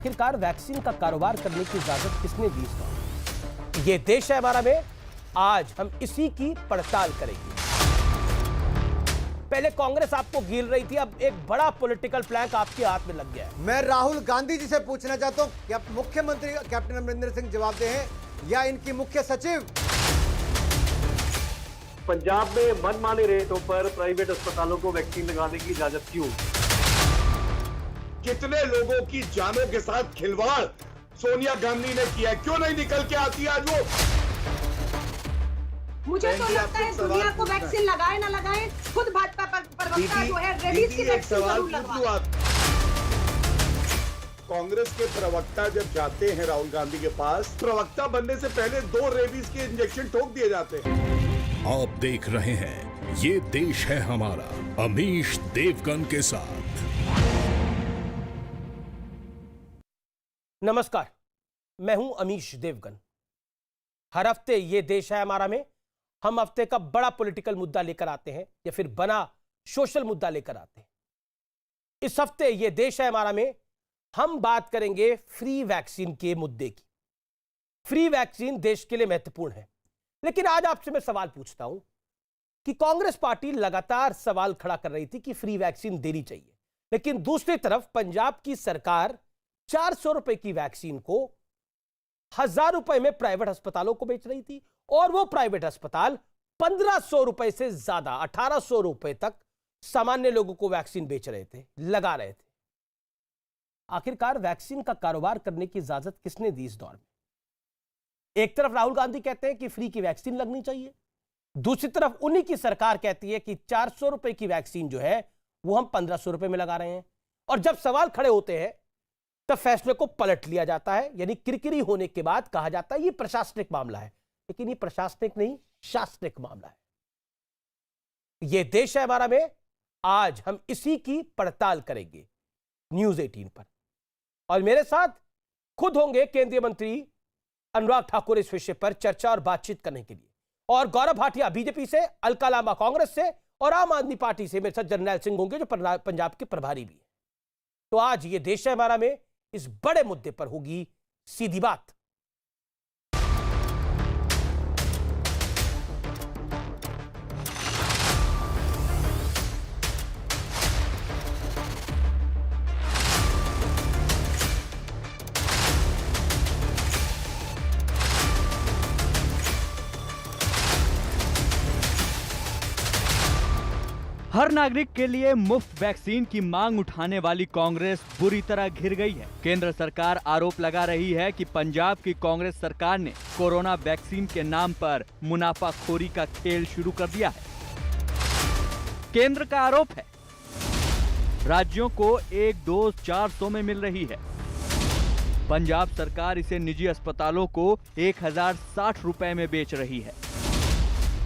आखिरकार वैक्सीन का कारोबार करने की इजाजत किसने दी इसका? ये देश है हमारा में, आज हम इसी की पड़ताल करेंगे। पहले कांग्रेस आपको गिर रही थी, अब एक बड़ा पॉलिटिकल प्लान आपके हाथ में लग गया है। मैं राहुल गांधी जी से पूछना चाहता हूं कि अब मुख्यमंत्री कैप्टन अमरिंदर सिंह जवाब दे हैं या इनकी मुख्य सचिव। पंजाब में मनमाने रेटों पर प्राइवेट अस्पतालों को वैक्सीन लगाने की इजाजत क्यों? कितने लोगों की जानों के साथ खिलवाड़ सोनिया गांधी ने किया, क्यों नहीं निकल के आती आज वो? मुझे तो लगता है दुनिया को वैक्सीन लगाए ना लगाए, खुद भाजपा प्रवक्ता जो है रेबीज की वैक्सीन जरूर लगवाए। कांग्रेस के प्रवक्ता जब जाते हैं राहुल गांधी के पास, प्रवक्ता बनने से पहले 2 रेबीज के इंजेक्शन ठोक दिए जाते हैं। आप देख रहे हैं ये देश है हमारा, अमीश देवगन के साथ। नमस्कार, मैं हूं अमीश देवगन। हर हफ्ते ये देश है हमारा में हम हफ्ते का बड़ा पॉलिटिकल मुद्दा लेकर आते हैं या फिर बना सोशल मुद्दा लेकर आते हैं। इस हफ्ते ये देश है हमारा में हम बात करेंगे फ्री वैक्सीन के मुद्दे की। फ्री वैक्सीन देश के लिए महत्वपूर्ण है, लेकिन आज आपसे मैं सवाल पूछता हूं कि कांग्रेस पार्टी लगातार सवाल खड़ा कर रही थी कि फ्री वैक्सीन देनी चाहिए, लेकिन दूसरी तरफ पंजाब की सरकार 400 रुपए की वैक्सीन को 1000 रुपए में प्राइवेट अस्पतालों को बेच रही थी और वो प्राइवेट अस्पताल 1500 रुपए से ज्यादा 1800 रुपए तक सामान्य लोगों को वैक्सीन बेच रहे थे, लगा रहे थे। आखिरकार वैक्सीन का कारोबार करने की इजाजत किसने दी इस दौर में? एक तरफ राहुल गांधी कहते हैं कि फ्री की वैक्सीन लगनी चाहिए, दूसरी तरफ उन्हीं की सरकार कहती है कि 400 रुपए की वैक्सीन जो है वो हम 1500 रुपए में लगा रहे हैं। और जब सवाल खड़े होते हैं तब फैसले को पलट लिया जाता है, यानी किरकिरी होने के बाद कहा जाता है ये प्रशासनिक मामला है, लेकिन ये प्रशासनिक नहीं, शासनिक मामला है। ये देश है हमारा में, आज हम इसी की पड़ताल करेंगे न्यूज़ 18 पर। और मेरे साथ खुद होंगे केंद्रीय मंत्री अनुराग ठाकुर इस विषय पर चर्चा और बातचीत करने के लिए, और गौरव भाटिया बीजेपी से, अलका लांबा कांग्रेस से और आम आदमी पार्टी से मेरे साथ जर्नैल सिंह होंगे जो पंजाब के प्रभारी भी हैं। तो आज ये देश है हमारा में इस बड़े मुद्दे पर होगी सीधी बात। हर नागरिक के लिए मुफ्त वैक्सीन की मांग उठाने वाली कांग्रेस बुरी तरह घिर गई है। केंद्र सरकार आरोप लगा रही है कि पंजाब की कांग्रेस सरकार ने कोरोना वैक्सीन के नाम पर मुनाफाखोरी का खेल शुरू कर दिया है। केंद्र का आरोप है राज्यों को एक डोज 400 में मिल रही है, पंजाब सरकार इसे निजी अस्पतालों को 1060 रुपए में बेच रही है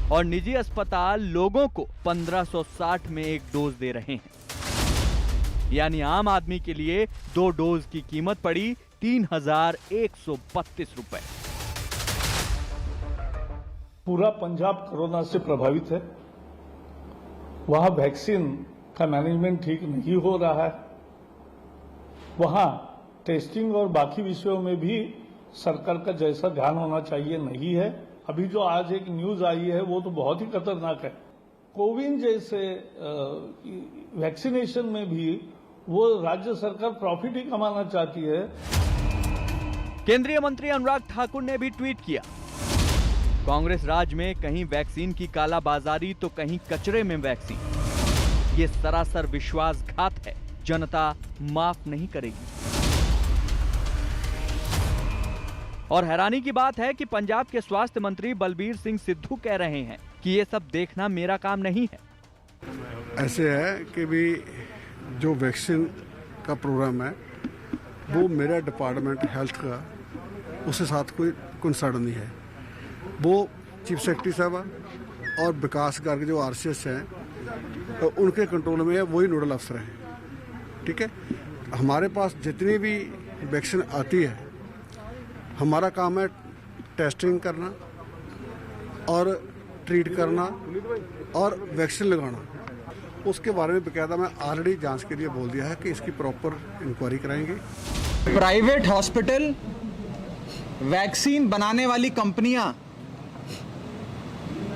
और निजी अस्पताल लोगों को 1560 में एक डोज दे रहे हैं। यानी आम आदमी के लिए 2 डोज की कीमत पड़ी 3132 रुपए। पूरा पंजाब कोरोना से प्रभावित है, वहां वैक्सीन का मैनेजमेंट ठीक नहीं हो रहा है, वहां टेस्टिंग और बाकी विषयों में भी सरकार का जैसा ध्यान होना चाहिए नहीं है। अभी जो आज एक न्यूज आई है वो तो बहुत ही खतरनाक है। कोविन जैसे वैक्सीनेशन में भी वो राज्य सरकार प्रॉफिट ही कमाना चाहती है। केंद्रीय मंत्री अनुराग ठाकुर ने भी ट्वीट किया, कांग्रेस राज में कहीं वैक्सीन की कालाबाजारी तो कहीं कचरे में वैक्सीन। ये सरासर विश्वासघात है, जनता माफ नहीं करेगी। और हैरानी की बात है कि पंजाब के स्वास्थ्य मंत्री बलबीर सिंह सिद्धू कह रहे हैं कि ये सब देखना मेरा काम नहीं है। ऐसे है कि भी जो वैक्सीन का प्रोग्राम है वो मेरा डिपार्टमेंट हेल्थ का उसके साथ कोई कंसर्न नहीं है। वो चीफ सेक्रेटरी साहब और विकास गर्ग जो RCS हैं तो उनके कंट्रोल में है, वही नोडल अफसर हैं। ठीक है, हमारे पास जितनी भी वैक्सीन आती है हमारा काम है टेस्टिंग करना और ट्रीट करना और वैक्सीन लगाना। उसके बारे में बकायदा मैं ऑलरेडी जांच के लिए बोल दिया है कि इसकी प्रॉपर इंक्वायरी कराएंगे। प्राइवेट हॉस्पिटल, वैक्सीन बनाने वाली कंपनियां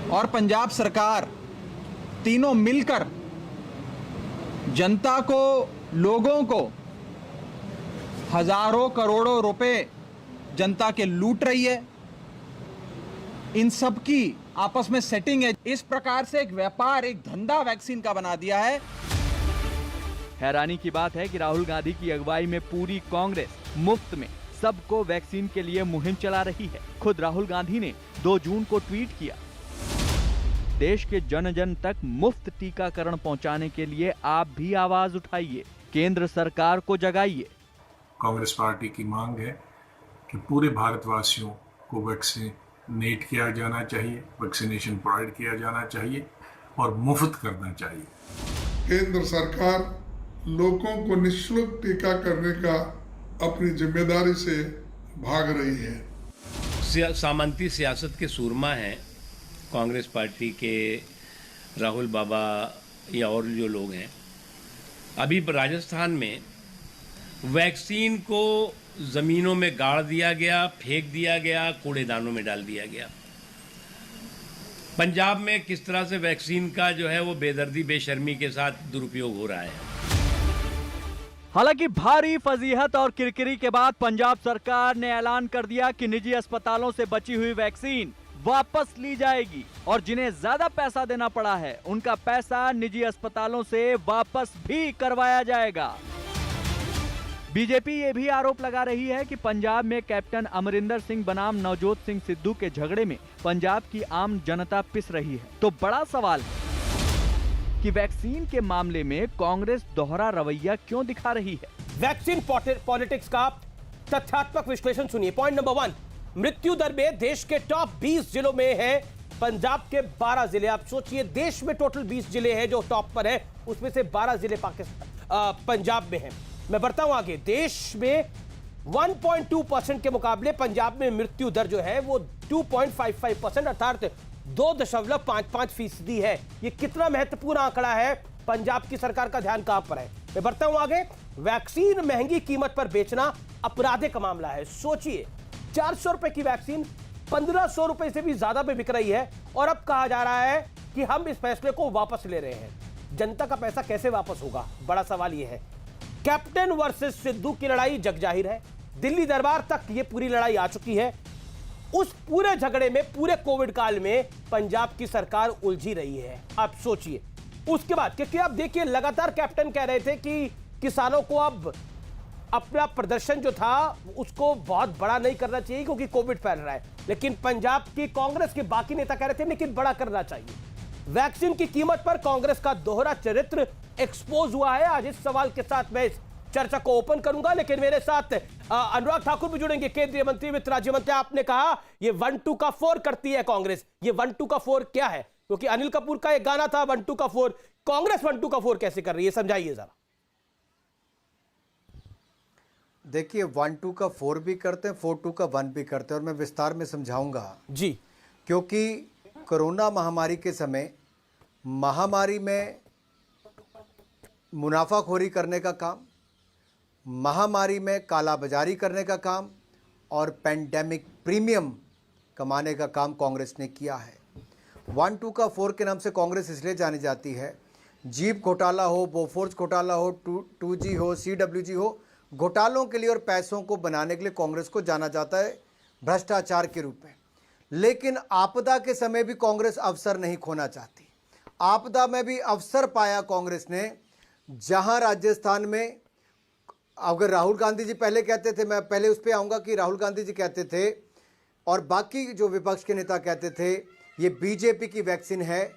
और पंजाब सरकार तीनों मिलकर जनता को, लोगों को हजारों करोड़ों रुपए जनता के लूट रही है। इन सब की आपस में सेटिंग है। इस प्रकार से एक व्यापार, एक धंधा वैक्सीन का बना दिया है। हैरानी की बात है कि राहुल गांधी की अगुवाई में पूरी कांग्रेस मुफ्त में सबको वैक्सीन के लिए मुहिम चला रही है। खुद राहुल गांधी ने 2 जून को ट्वीट किया, देश के जन जन तक मुफ्त टीकाकरण पहुंचाने के लिए आप भी आवाज उठाइए, केंद्र सरकार को जगाइए। कांग्रेस पार्टी की मांग है कि पूरे भारतवासियों को वैक्सीनेट किया जाना चाहिए, वैक्सीनेशन प्रोवाइड किया जाना चाहिए और मुफ्त करना चाहिए। केंद्र सरकार लोगों को निःशुल्क टीका करने का अपनी जिम्मेदारी से भाग रही है। सामंती सियासत के सूरमा हैं कांग्रेस पार्टी के राहुल बाबा या और जो लोग हैं। अभी राजस्थान में वैक्सीन को जमीनों में गाड़ दिया गया, फेंक दिया गया, कूड़ेदानों में डाल दिया गया। पंजाब में किस तरह से वैक्सीन का जो है वो बेदर्दी, बेशर्मी के साथ दुरुपयोग हो रहा है। हालांकि भारी फजीहत और किरकिरी के बाद पंजाब सरकार ने ऐलान कर दिया कि निजी अस्पतालों से बची हुई वैक्सीन वापस ली जाएगी और जिन्हें ज्यादा पैसा देना पड़ा है उनका पैसा निजी अस्पतालों से वापस भी करवाया जाएगा। बीजेपी ये भी आरोप लगा रही है कि पंजाब में कैप्टन अमरिंदर सिंह बनाम नवजोत सिंह सिद्धू के झगड़े में पंजाब की आम जनता पिस रही है। तो बड़ा सवाल है कि वैक्सीन के मामले में कांग्रेस दोहरा रवैया क्यों दिखा रही है। वैक्सीन पॉलिटिक्स का तथ्यात्मक विश्लेषण सुनिए। पॉइंट नंबर 1, मृत्यु दर में देश के टॉप 20 जिलों में है पंजाब के 12 जिले। आप सोचिए, देश में टोटल 20 जिले हैं जो टॉप पर है, उसमें से 12 जिले पंजाब में हैं। मैं बढ़ता हूं आगे। देश में 1.2% के मुकाबले पंजाब में मृत्यु दर जो है वो 2.55% अर्थात 2.55% है। ये कितना महत्वपूर्ण आंकड़ा है? पंजाब की सरकार का ध्यान कहां पर है? मैं बढ़ता हूं आगे। वैक्सीन महंगी कीमत पर बेचना आपराधिक मामला है। सोचिए, 400 रुपए की वैक्सीन 1500 रुपए से भी ज्यादा पे बिक रही है और अब कहा जा रहा है कि हम इस फैसले को वापस ले रहे हैं। जनता का पैसा कैसे वापस होगा? बड़ा सवाल यह है। कैप्टन वर्सेस सिद्धू की लड़ाई जग जाहिर है। दिल्ली दरबार तक यह पूरी लड़ाई आ चुकी है। उस पूरे झगड़े में, पूरे कोविड काल में पंजाब की सरकार उलझी रही है। आप सोचिए उसके बाद, क्योंकि आप देखिए लगातार कैप्टन कह रहे थे कि किसानों को अब अपना प्रदर्शन जो था उसको बहुत बड़ा नहीं करना चाहिए क्योंकि कोविड फैल रहा है, लेकिन पंजाब की कांग्रेस के बाकी नेता कह रहे थे लेकिन बड़ा करना चाहिए। वैक्सीन की कीमत पर कांग्रेस का दोहरा चरित्र एक्सपोज हुआ है। आज इस सवाल के साथ मैं इस चर्चा को ओपन करूंगा, लेकिन मेरे साथ अनुराग ठाकुर भी जुड़ेंगे, केंद्रीय मंत्री, वित्त राज्य मंत्री। आपने कहा ये 1-2 का 4 करती है कांग्रेस, ये 1-2 का 4 क्या है? क्योंकि अनिल कपूर का एक गाना था 1-2 का 4, कांग्रेस 1-2 का 4 कैसे कर रही है? समझाइए जरा। देखिए, 1-2 का 4 भी करते हैं, 4-2 का 1 भी करते हैं, और मैं विस्तार में समझाऊंगा जी। क्योंकि कोरोना महामारी के समय महामारी में मुनाफाखोरी करने का काम, महामारी में कालाबाजारी करने का काम और पेंडेमिक प्रीमियम कमाने का काम कांग्रेस ने किया है। 1-2 का 4 के नाम से कांग्रेस इसलिए जानी जाती है, जीप घोटाला हो, बोफोर्स घोटाला हो, 2G हो, CWG हो, घोटालों के लिए और पैसों को बनाने के लिए कांग्रेस को जाना जाता है भ्रष्टाचार के रूप में। लेकिन आपदा के समय भी कांग्रेस अवसर नहीं खोना चाहती। आपदा में भी अवसर पाया कांग्रेस ने, जहां राजस्थान में, अगर राहुल गांधी जी पहले कहते थे, मैं पहले उस पर आऊँगा कि राहुल गांधी जी कहते थे और बाकी जो विपक्ष के नेता कहते थे ये बीजेपी की वैक्सीन है,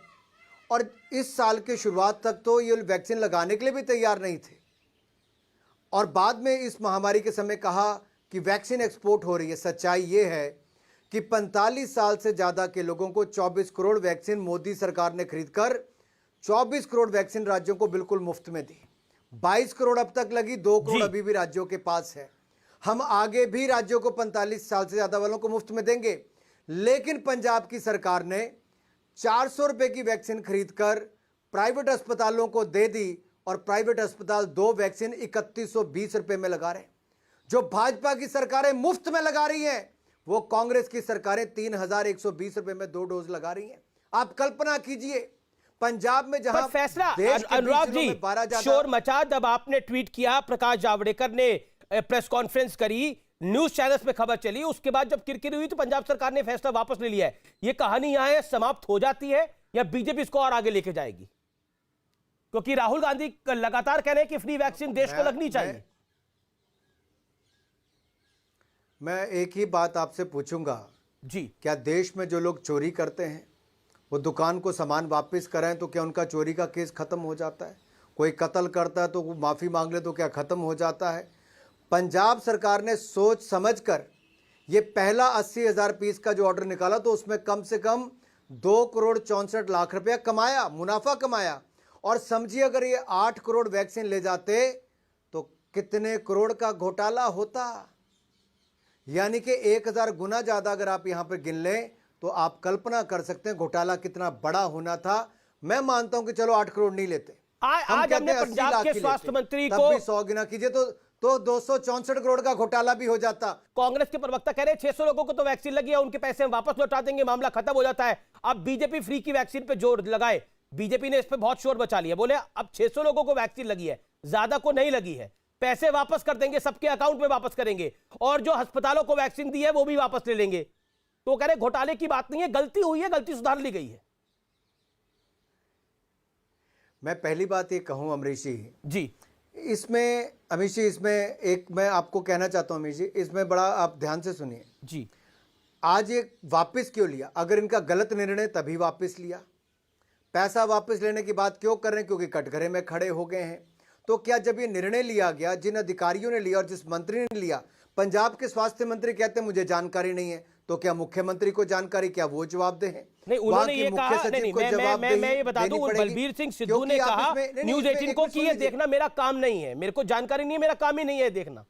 और इस साल के शुरुआत तक तो ये वैक्सीन लगाने के लिए भी तैयार नहीं थे, और बाद में इस महामारी के समय कहा कि वैक्सीन एक्सपोर्ट हो रही है। सच्चाई ये है कि 45 साल से ज़्यादा के लोगों को 24 करोड़ वैक्सीन मोदी सरकार ने खरीदकर 24 करोड़ वैक्सीन राज्यों को बिल्कुल मुफ्त में दी। 22 करोड़ अब तक लगी, 2 करोड़ अभी भी राज्यों के पास है। हम आगे भी राज्यों को 45 साल से ज़्यादा वालों को मुफ्त में देंगे। लेकिन पंजाब की सरकार ने 400 रुपये की वैक्सीन खरीदकर प्राइवेट अस्पतालों को दे दी, और प्राइवेट अस्पताल 2 वैक्सीन 3120 रुपये में लगा रहे हैं, जो भाजपा की सरकारें मुफ्त में लगा रही हैं, वो कांग्रेस की सरकारें 3,120 रुपए में 2 डोज लगा रही हैं। आप कल्पना कीजिए, पंजाब में जहां फैसला देश के अनुराग जी 12 शोर मचा जब आपने ट्वीट किया, प्रकाश जावड़ेकर ने प्रेस कॉन्फ्रेंस करी, न्यूज चैनल्स में खबर चली, उसके बाद जब किरकिरी हुई तो पंजाब सरकार ने फैसला वापस ले लिया है। ये कहानी यहां है समाप्त हो जाती है या बीजेपी इसको और आगे लेके जाएगी? क्योंकि राहुल गांधी लगातार कह रहे हैं कि फ्री वैक्सीन देश को लगनी चाहिए। मैं एक ही बात आपसे पूछूंगा जी, क्या देश में जो लोग चोरी करते हैं वो दुकान को सामान वापस कराएं तो क्या उनका चोरी का केस खत्म हो जाता है? कोई कत्ल करता है तो वो माफ़ी मांग ले तो क्या खत्म हो जाता है? पंजाब सरकार ने सोच समझकर ये पहला 80,000 पीस का जो ऑर्डर निकाला तो उसमें कम से कम 2,64,00,000 रुपया कमाया, मुनाफा कमाया। और समझिए अगर ये 8 करोड़ वैक्सीन ले जाते तो कितने करोड़ का घोटाला होता। यानी कि 1,000 गुना ज़्यादा अगर आप यहाँ पर गिन लें तो आप कल्पना कर सकते हैं घोटाला कितना बड़ा होना था। मैं मानता हूं कि चलो 8 करोड़ नहीं लेते, आज हमने पंजाब के स्वास्थ्य मंत्री को 100 गुना कीजिए तो 264 करोड़ का घोटाला भी हो जाता। कांग्रेस के प्रवक्ता कह रहे हैं 600 लोगों को तो वैक्सीन लगी है, उनके पैसे हम वापस लौटा देंगे, मामला खत्म हो जाता है। अब बीजेपी फ्री की वैक्सीन पे जोर लगाए, बीजेपी ने इस पे बहुत शोर बचा लिया, बोले अब 600 लोगों को वैक्सीन लगी है, ज्यादा को नहीं लगी है, पैसे वापस कर देंगे, सबके अकाउंट में वापस करेंगे, और जो अस्पतालों को वैक्सीन दी है वो भी वापस ले लेंगे। तो कह रहे घोटाले की बात नहीं है, गलती हुई है, गलती सुधार ली गई है। मैं पहली बात ये कहूं अमरीश जी, इसमें अमीश जी, इसमें एक मैं आपको कहना चाहता हूं अमीश जी, इसमें बड़ा आप ध्यान से सुनिए जी। आज ये वापस क्यों लिया? अगर इनका गलत निर्णय तभी वापस लिया। पैसा वापस लेने की बात क्यों कर रहे हैं? क्योंकि कटघरे में खड़े हो गए हैं। तो क्या जब ये निर्णय लिया गया, जिन अधिकारियों ने लिया और जिस मंत्री ने लिया, पंजाब के स्वास्थ्य मंत्री कहते हैं मुझे जानकारी नहीं है, तो क्या मुख्यमंत्री को जानकारी, क्या वो जवाबदेह हैं? नहीं, उन्होंने ये कहा, नहीं, मैं ये बता दूं, बलबीर सिंह सिद्धू ने कहा न्यूज 18 को कि ये देखना मेरा काम नहीं है, मेरे को जानकारी नहीं है, मेरा काम ही नहीं है देखना,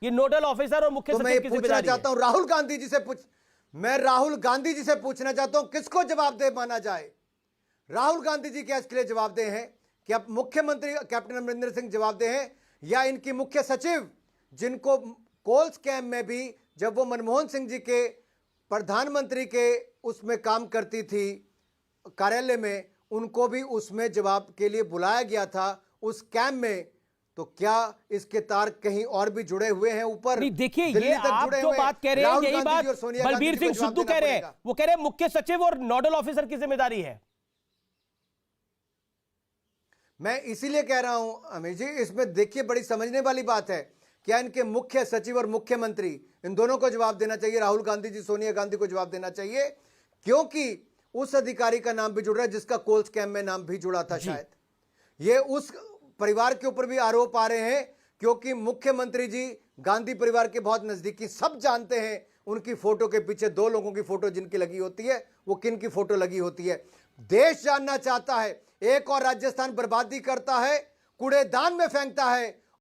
ये नोडल ऑफिसर और मुख्य सचिव की जिम्मेदारी है। चाहता हूं राहुल गांधी जी से मैं राहुल गांधी जी से पूछना चाहता हूं किसको जवाबदेह माना जाए? राहुल गांधी जी क्या इसके लिए जवाबदेह हैं? क्या मुख्यमंत्री कैप्टन अमरिंदर सिंह जवाबदेह हैं, या इनकी मुख्य सचिव जिनको कोल स्कैम में भी जब वो मनमोहन सिंह जी के प्रधानमंत्री के उसमें काम करती थी कार्यालय में, उनको भी उसमें जवाब के लिए बुलाया गया था उस स्कैम में? तो क्या इसके तार कहीं और भी जुड़े हुए हैं ऊपर? नहीं, देखिए ये आप जो बात कह रहे हैं यही बात बलबीर सिंह सिद्धू कह रहे हैं, वो कह रहे हैं मुख्य सचिव और नोडल ऑफिसर की जिम्मेदारी है। मैं इसीलिए कह रहा हूं अमीर जी, इसमें देखिए बड़ी समझने वाली बात है। क्या इनके मुख्य सचिव और मुख्यमंत्री इन दोनों को जवाब देना चाहिए? राहुल गांधी जी सोनिया गांधी को जवाब देना चाहिए, क्योंकि उस अधिकारी का नाम भी जुड़ रहा है जिसका कोल स्कैम में नाम भी जुड़ा था शायद। ये उस परिवार के ऊपर भी आरोप आ रहे हैं, क्योंकि मुख्यमंत्री जी गांधी परिवार के बहुत नजदीकी, सब जानते हैं उनकी फोटो के पीछे 2 लोगों की फोटो जिनकी लगी होती है वो किन की फोटो लगी होती है। देश जानना चाहता है, एक और राजस्थान बर्बादी करता है, कूड़ेदान में फेंकता है,